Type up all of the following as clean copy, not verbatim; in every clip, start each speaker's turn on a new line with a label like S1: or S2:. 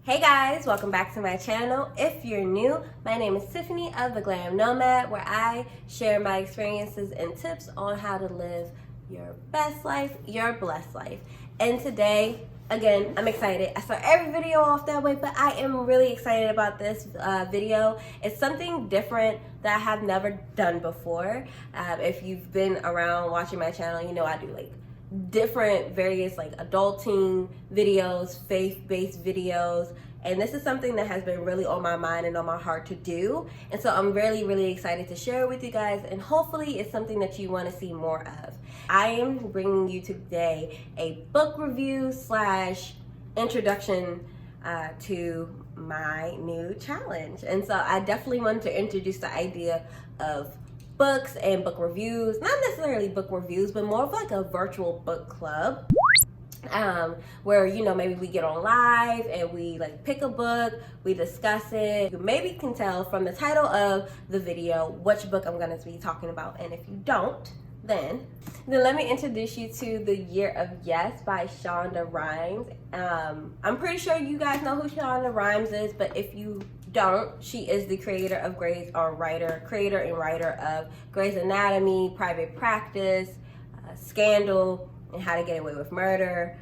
S1: Hey guys, welcome back to my channel. If you're new, my name is Tiffany of the Glam Nomad, where I share my experiences and tips on how to live your best life, your blessed life. And today, again, I'm excited. I start every video off that way, but I am really excited about this video. It's something different that I have never done before. If you've been around watching my channel, you know I do like different various like adulting videos, faith-based videos, and this is something that has been really on my mind and on my heart to do, and so I'm really excited to share it with you guys, and hopefully it's something that you want to see more of. I am bringing you today a book review slash introduction to my new challenge, and so I definitely wanted to introduce the idea of books and book reviews, not necessarily book reviews, but more of like a virtual book club, where, you know, maybe we get on live and we like pick a book, we discuss it. You maybe can tell from the title of the video which book I'm going to be talking about, and if you don't, then let me introduce you to The Year of Yes by Shonda Rhimes. I'm pretty sure you guys know who Shonda Rhimes is, but if you don't, she is the creator and writer of Grey's Anatomy, Private Practice, Scandal, and How to Get Away with Murder.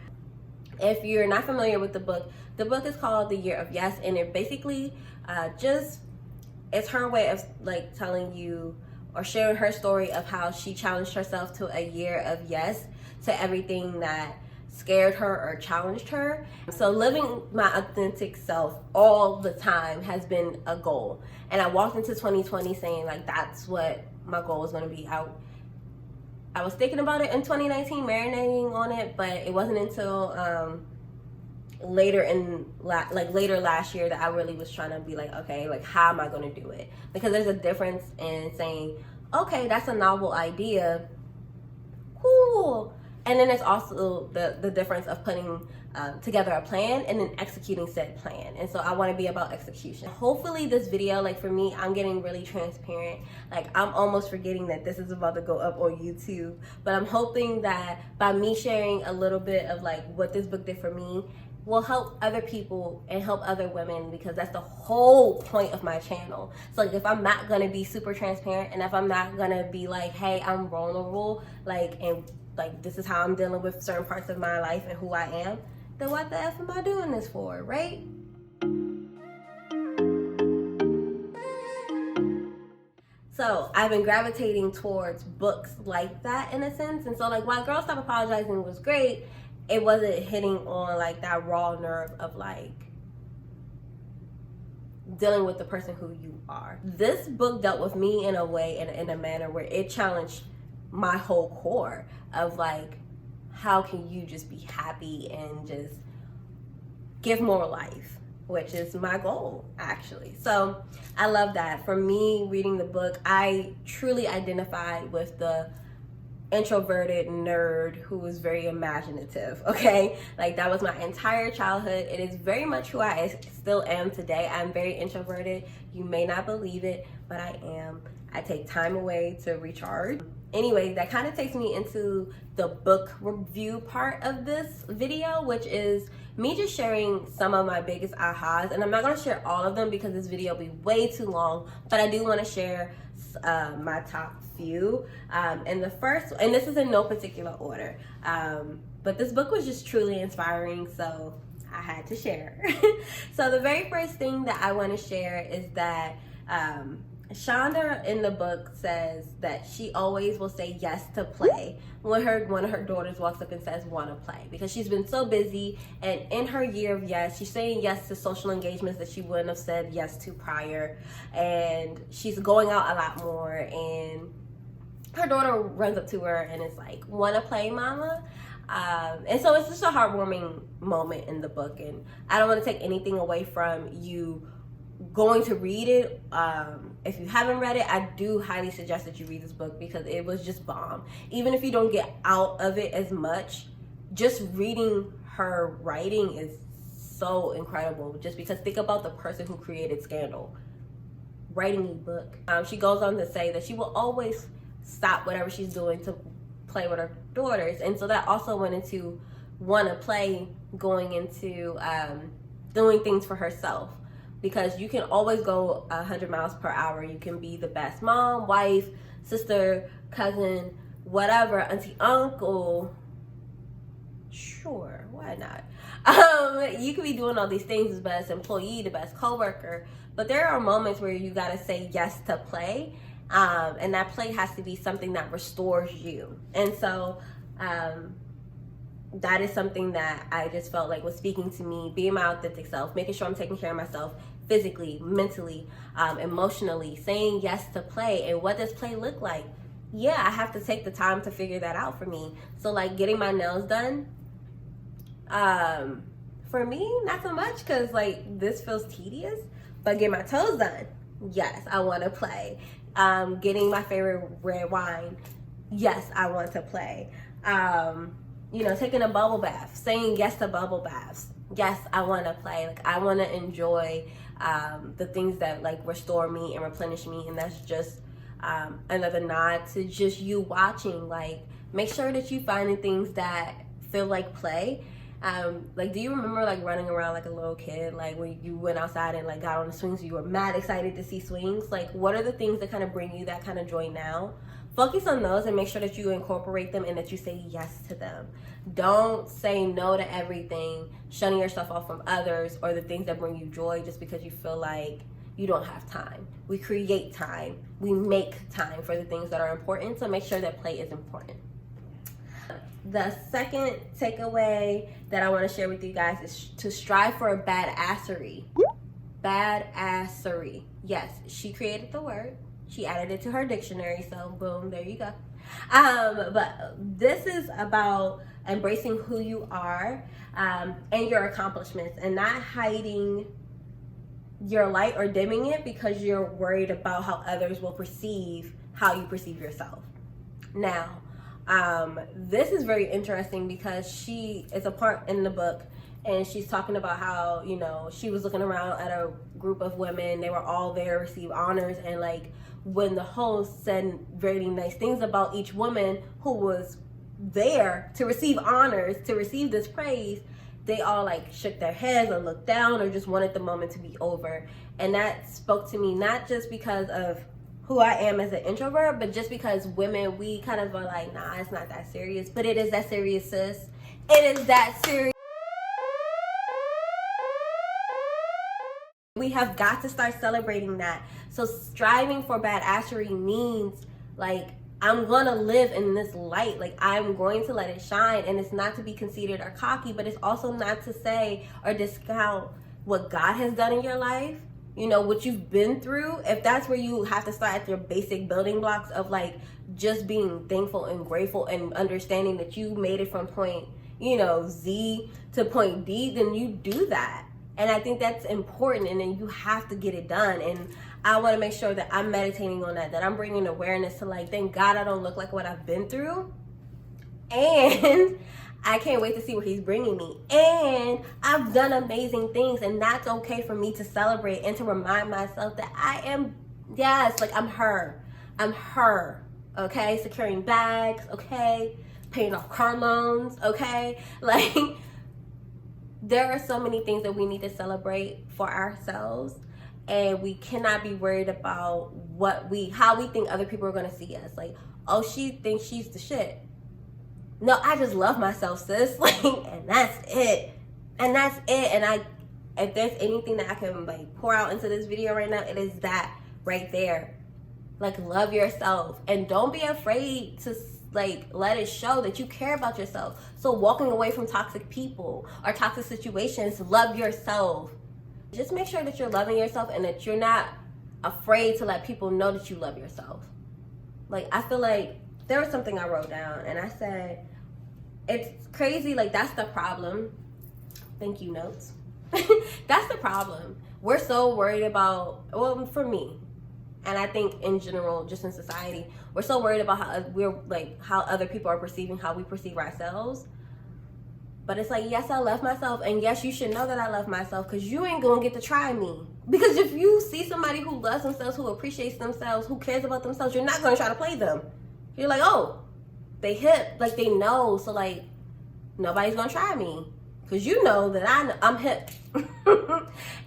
S1: If you're not familiar with the book is called The Year of Yes, and it basically it's her way of like telling you or sharing her story of how she challenged herself to a year of yes to everything that scared her or challenged her. So living my authentic self all the time has been a goal, and I walked into 2020 saying like that's what my goal was going to be. I was thinking about it in 2019, marinating on it, but it wasn't until later last year that I really was trying to be like, okay, like how am I going to do it? Because there's a difference in saying, okay, that's a novel idea, cool, and then there's also the difference of putting together a plan and then executing said plan. And so I want to be about execution. Hopefully this video, like for me, I'm getting really transparent. Like I'm almost forgetting that this is about to go up on YouTube, but I'm hoping that by me sharing a little bit of like what this book did for me will help other people and help other women, because that's the whole point of my channel. So like if I'm not gonna be super transparent, and if I'm not gonna be like, hey, I'm vulnerable, like, and like this is how I'm dealing with certain parts of my life and who I am, then what the F am I doing this for, right? So I've been gravitating towards books like that in a sense, and so like while Girl Stop Apologizing was great, it wasn't hitting on like that raw nerve of like dealing with the person who you are. This book dealt with me in a way, in a manner where it challenged my whole core of like, how can you just be happy and just give more life, which is my goal actually. So I love that. For me, reading the book, I truly identified with the introverted nerd who was very imaginative, okay? Like that was my entire childhood. It is very much who I still am today. I'm very introverted. You may not believe it, but I am. I take time away to recharge. Anyway, that kind of takes me into the book review part of this video, which is me just sharing some of my biggest ahas. And I'm not going to share all of them because this video will be way too long, but I do want to share my top few. And the first, and this is in no particular order, but this book was just truly inspiring, so I had to share. So the very first thing that I want to share is that Shonda in the book says that she always will say yes to play when one of her daughters walks up and says want to play, because she's been so busy, and in her year of yes, she's saying yes to social engagements that she wouldn't have said yes to prior, and she's going out a lot more, and her daughter runs up to her and is like, want to play, mama? And so it's just a heartwarming moment in the book, and I don't want to take anything away from you going to read it. If you haven't read it, I do highly suggest that you read this book because it was just bomb. Even if you don't get out of it as much, just reading her writing is so incredible, just because think about the person who created Scandal writing a book. She goes on to say that she will always stop whatever she's doing to play with her daughters, and so that also went into want to play going into doing things for herself. Because you can always go 100 miles per hour. You can be the best mom, wife, sister, cousin, whatever, auntie, uncle. Sure, why not? You can be doing all these things, the best employee, the best coworker. But there are moments where you gotta say yes to play. And that play has to be something that restores you. And so that is something that I just felt like was speaking to me, being my authentic self, making sure I'm taking care of myself physically, mentally, emotionally, saying yes to play. And what does play look like? Yeah, I have to take the time to figure that out for me. So like getting my nails done, for me, not so much, because like this feels tedious. But getting my toes done, yes, I want to play. Getting my favorite red wine, yes, I want to play. Taking a bubble bath, saying yes to bubble baths, yes, I want to play. Like I want to enjoy the things that like restore me and replenish me. And that's just another nod to just you watching. Like make sure that you finding things that feel like play. Like do you remember like running around like a little kid, like when you went outside and like got on the swings, you were mad excited to see swings? Like what are the things that kind of bring you that kind of joy now? Focus on those and make sure that you incorporate them and that you say yes to them. Don't say no to everything, shutting yourself off from others or the things that bring you joy just because you feel like you don't have time. We create time. We make time for the things that are important. So make sure that play is important. The second takeaway that I want to share with you guys is to strive for a badassery. Badassery. Yes, she created the word. She added it to her dictionary, so boom, there you go. But this is about embracing who you are and your accomplishments and not hiding your light or dimming it because you're worried about how others will perceive how you perceive yourself. Now, this is very interesting because she is a part in the book and she's talking about how, she was looking around at a group of women. They were all there to receive honors, and like when the host said very nice things about each woman who was there to receive honors, to receive this praise, they all like shook their heads or looked down or just wanted the moment to be over. And that spoke to me, not just because of who I am as an introvert, but just because women, we kind of are like, nah, it's not that serious. But it is that serious, sis. It is that serious. We have got to start celebrating that. So striving for badassery means like I'm gonna live in this light. Like I'm going to let it shine, and it's not to be conceited or cocky, but it's also not to say or discount what God has done in your life. What you've been through. If that's where you have to start at your basic building blocks of like just being thankful and grateful and understanding that you made it from point, Z to point D, then you do that. And I think that's important, and then you have to get it done. And I want to make sure that I'm meditating on that I'm bringing awareness to like, thank God I don't look like what I've been through. And I can't wait to see where he's bringing me. And I've done amazing things, and that's okay for me to celebrate and to remind myself that I am, yes, like I'm her. I'm her, okay? Securing bags, okay? Paying off car loans, okay? Like, there are so many things that we need to celebrate for ourselves, and we cannot be worried about how we think other people are going to see us. Like, oh, she thinks she's the shit. No, I just love myself, sis. Like, and that's it. And that's it. And if there's anything that I can like pour out into this video right now, it is that right there. Like, love yourself, and don't be afraid to like let it show that you care about yourself. So walking away from toxic people or toxic situations, love yourself. Just make sure that you're loving yourself and that you're not afraid to let people know that you love yourself. Like, I feel like there was something I wrote down and I said, it's crazy, like that's the problem. Thank you, notes. That's the problem. We're so worried about, well, for me, and I think in general, just in society, we're so worried about how other people are perceiving how we perceive ourselves. But it's like, yes, I love myself, and yes, you should know that I love myself, because you ain't gonna get to try me. Because if you see somebody who loves themselves, who appreciates themselves, who cares about themselves, you're not gonna try to play them. You're like, oh, they hip, like they know, so like nobody's gonna try me. because you know that I'm hip.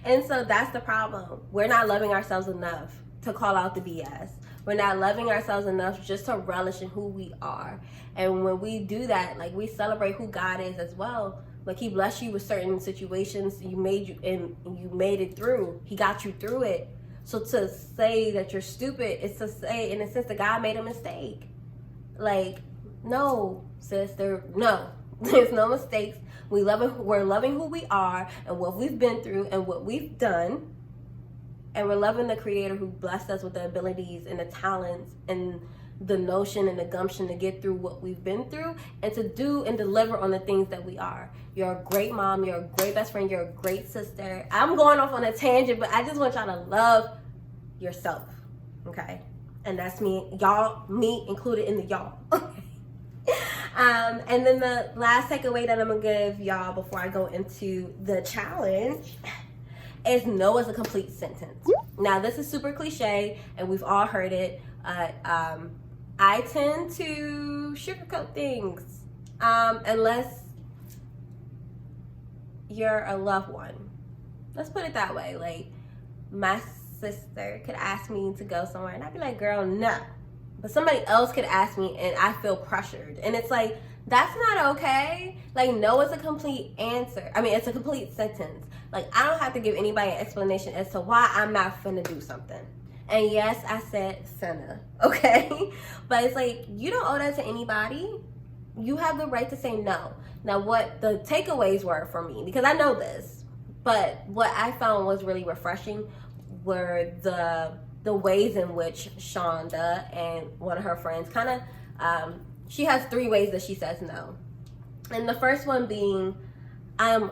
S1: And so that's the problem. We're not loving ourselves enough to call out the BS. We're not loving ourselves enough just to relish in who we are. And when we do that, like, we celebrate who God is as well. Like, he blessed you with certain situations, you made it through. He got you through it. So to say that you're stupid is to say, in a sense, that God made a mistake. Like, no, sister, no. There's no mistakes. We're loving who we are and what we've been through and what we've done. And we're loving the Creator who blessed us with the abilities and the talents and the notion and the gumption to get through what we've been through and to do and deliver on the things that we are. You're a great mom. You're a great best friend. You're a great sister. I'm going off on a tangent, but I just want y'all to love yourself, okay? And that's me, y'all, me included in the y'all. And then the last takeaway that I'm gonna give y'all before I go into the challenge is no is a complete sentence. Now, this is super cliche and we've all heard it. I tend to sugarcoat things unless you're a loved one. Let's put it that way. Like, my sister could ask me to go somewhere and I'd be like, girl, no. But somebody else could ask me and I feel pressured. And it's like, that's not okay. Like, no is a complete answer. I mean, it's a complete sentence. Like, I don't have to give anybody an explanation as to why I'm not finna do something. And yes, I said finna, okay? But it's like, you don't owe that to anybody. You have the right to say no. Now, what the takeaways were for me, because I know this, but what I found was really refreshing were the ways in which Shonda and one of her friends kind of, she has 3 ways that she says no. And the first one being, I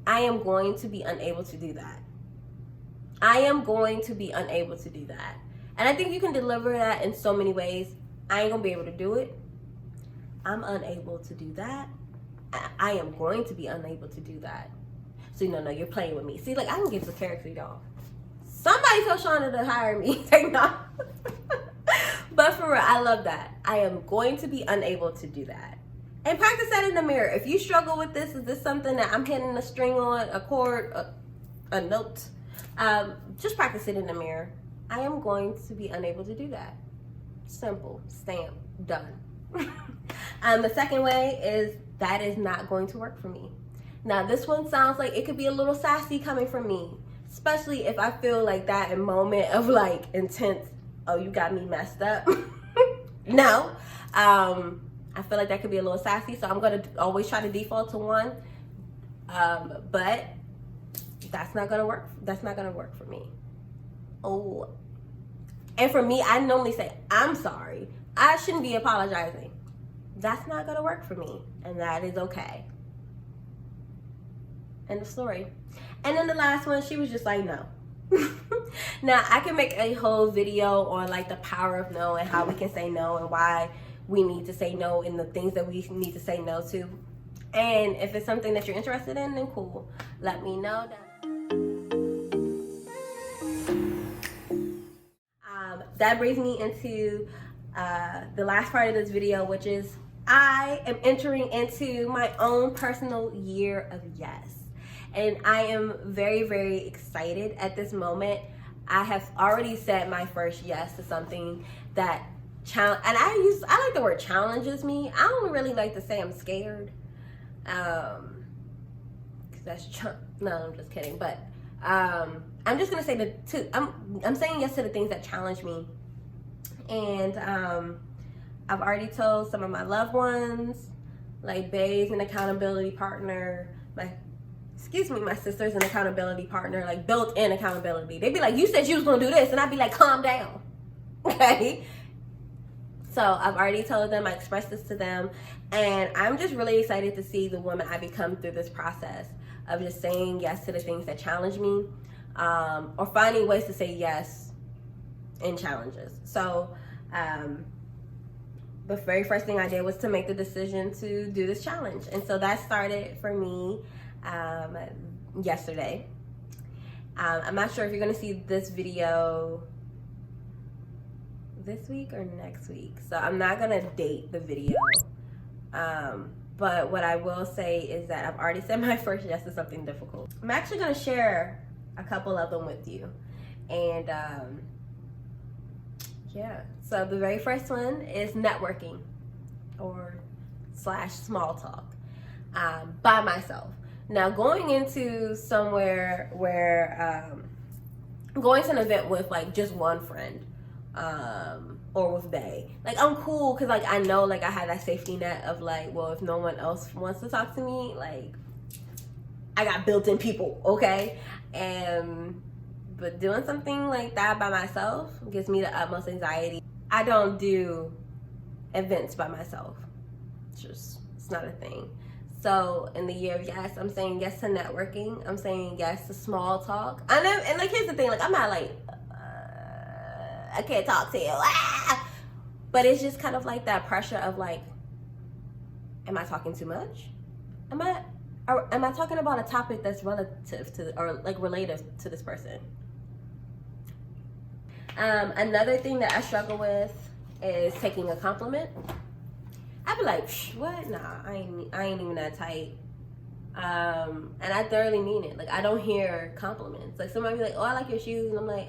S1: am going to be unable to do that. I am going to be unable to do that. And I think you can deliver that in so many ways. I ain't gonna be able to do it. I'm unable to do that. I am going to be unable to do that. So no, you're playing with me. See, like, I can get the character, y'all. Somebody tell Shonda to hire me. Like, no. But for real, I love that. I am going to be unable to do that. And practice that in the mirror. If you struggle with this, is this something that I'm hitting a string on, a chord, a note? Just practice it in the mirror. I am going to be unable to do that. Simple, stamp, done. The second way is, that is not going to work for me. Now, this one sounds like it could be a little sassy coming from me, especially if I feel like that in moment of like intense, oh, you got me messed up. No, I feel like that could be a little sassy, so I'm gonna always try to default to 1. But that's not gonna work. That's not gonna work for me. Oh, and for me, I normally say, I'm sorry. I shouldn't be apologizing. That's not gonna work for me, and that is okay. End of story. And then the last one, she was just like, no. Now, I can make a whole video on like the power of no and how we can say no and why we need to say no and the things that we need to say no to. And if it's something that you're interested in, then cool. Let me know. That brings me into the last part of this video, which is I am entering into my own personal year of yes. And I am very, very excited at this moment. I have already said my first yes to something that and I like the word challenges me. I don't really like to say I'm scared. Cause that's no, I'm just kidding. But I'm just gonna say I'm saying yes to the things that challenge me. And I've already told some of my loved ones, like Babe's an accountability partner, my sister's an accountability partner, like built-in accountability. They'd be like, you said you was gonna do this, and I'd be like, calm down. Okay? So I've already told them, I expressed this to them, and I'm just really excited to see the woman I become through this process of just saying yes to the things that challenge me, or finding ways to say yes in challenges. So the very first thing I did was to make the decision to do this challenge. And so that started for me yesterday. I'm not sure if you're gonna see this video this week or next week, so I'm not gonna date the video. But what I will say is that I've already said my first yes to something difficult. I'm actually going to share a couple of them with you. And yeah, so the very first one is networking or / small talk by myself. Now, going into somewhere where going to an event with like just one friend or with they, like I'm cool because like I know like I have that safety net of like, well, if no one else wants to talk to me, like I got built-in people, okay? But doing something like that by myself gives me the utmost anxiety. I don't do events by myself. It's not a thing. So in the year of yes, I'm saying yes to networking. I'm saying yes to small talk. And like here's the thing, like I'm not like I can't talk to you. Ah! But it's just kind of like that pressure of like, am I talking too much? Am I talking about a topic that's relative to or like relative to this person? Another thing that I struggle with is taking a compliment. I'd be like, what? Nah, I ain't even that tight. And I thoroughly mean it. Like I don't hear compliments. Like somebody be like, oh, I like your shoes, and I'm like,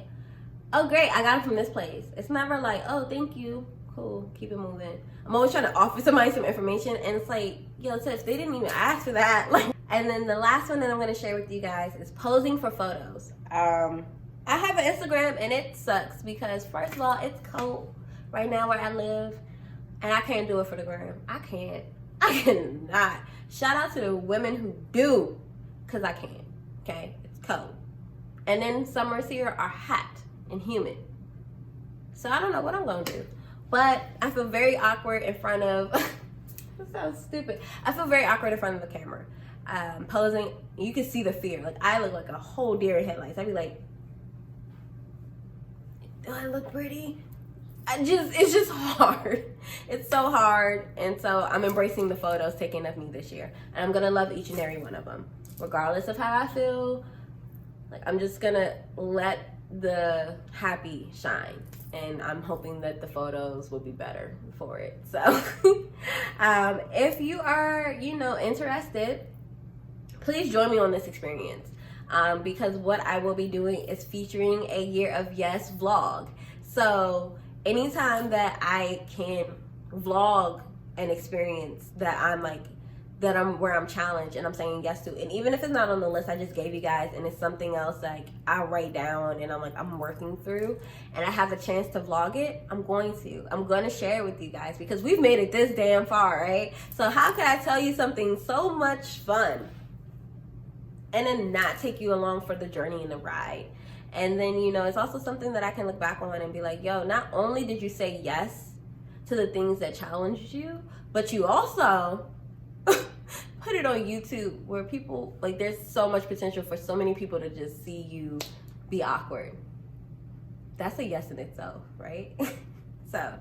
S1: oh great, I got them from this place. It's never like, oh, thank you, cool, keep it moving. I'm always trying to offer somebody some information, and it's like, yo, Tiff, they didn't even ask for that. Like, and then the last one that I'm gonna share with you guys is posing for photos. I have an Instagram and it sucks because first of all, it's cold right now where I live and I can't do it for the gram. I cannot. Shout out to the women who do, because I can't, okay? It's cold. And then summers here are hot and humid. So I don't know what I'm gonna do. But I feel very awkward in front of, that sounds stupid. I feel very awkward in front of the camera. Posing, you can see the fear. Like I look like a whole deer in headlights. I'd be like, do I look pretty? It's just hard. It's so hard. And so I'm embracing the photos taken of me this year. And I'm gonna love each and every one of them. Regardless of how I feel, like I'm just gonna let the happy shine. And I'm hoping that the photos will be better for it. So if you are, interested, please join me on this experience. Because what I will be doing is featuring a Year of Yes vlog. So anytime that I can vlog an experience that I'm where I'm challenged and I'm saying yes to, and even if it's not on the list I just gave you guys and it's something else like I write down and I'm working through and I have a chance to vlog it, I'm going to share it with you guys because we've made it this damn far, right? So how can I tell you something so much fun and then not take you along for the journey and the ride? And then, it's also something that I can look back on and be like, yo, not only did you say yes to the things that challenged you, but you also put it on YouTube where people, like, there's so much potential for so many people to just see you be awkward. That's a yes in itself, right? So,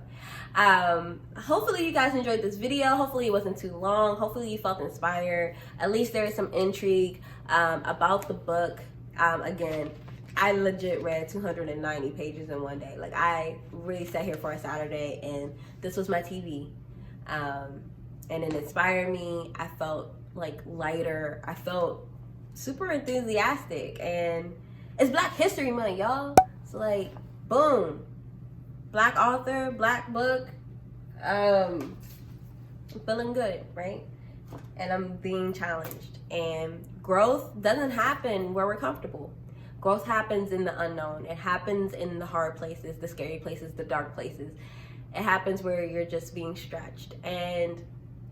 S1: hopefully you guys enjoyed this video. Hopefully it wasn't too long. Hopefully you felt inspired. At least there is some intrigue about the book. Again, I legit read 290 pages in one day. Like I really sat here for a Saturday and this was my TV. And it inspired me. I felt like lighter. I felt super enthusiastic. And it's Black History Month, y'all. So like, boom. Black author, Black book. I'm feeling good, right? And I'm being challenged. And growth doesn't happen where we're comfortable. Growth happens in the unknown. It happens in the hard places, the scary places, the dark places. It happens where you're just being stretched. And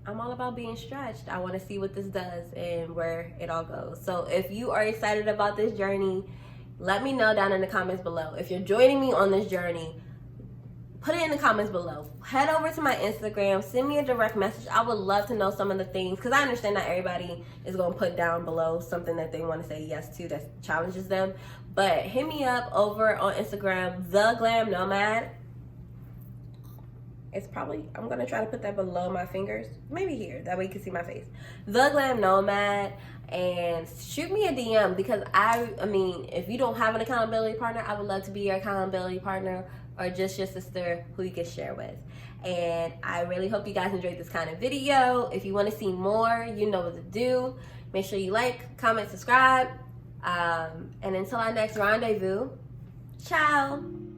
S1: I'm all about being stretched. I want to see what this does and where it all goes. So if you are excited about this journey, let me know down in the comments below. If you're joining me on this journey, put it in the comments below. Head over to my Instagram, send me a direct message. I would love to know some of the things, because I understand not everybody is going to put down below something that they want to say yes to that challenges them. But hit me up over on Instagram, The Glam Nomad. It's probably, I'm going to try to put that below my fingers. Maybe here, that way you can see my face. The Glam Nomad. And shoot me a DM because I mean, if you don't have an accountability partner, I would love to be your accountability partner. or just your sister who you can share with. And I really hope you guys enjoyed this kind of video. If you want to see more, you know what to do. Make sure you like, comment, subscribe. And until our next rendezvous, ciao.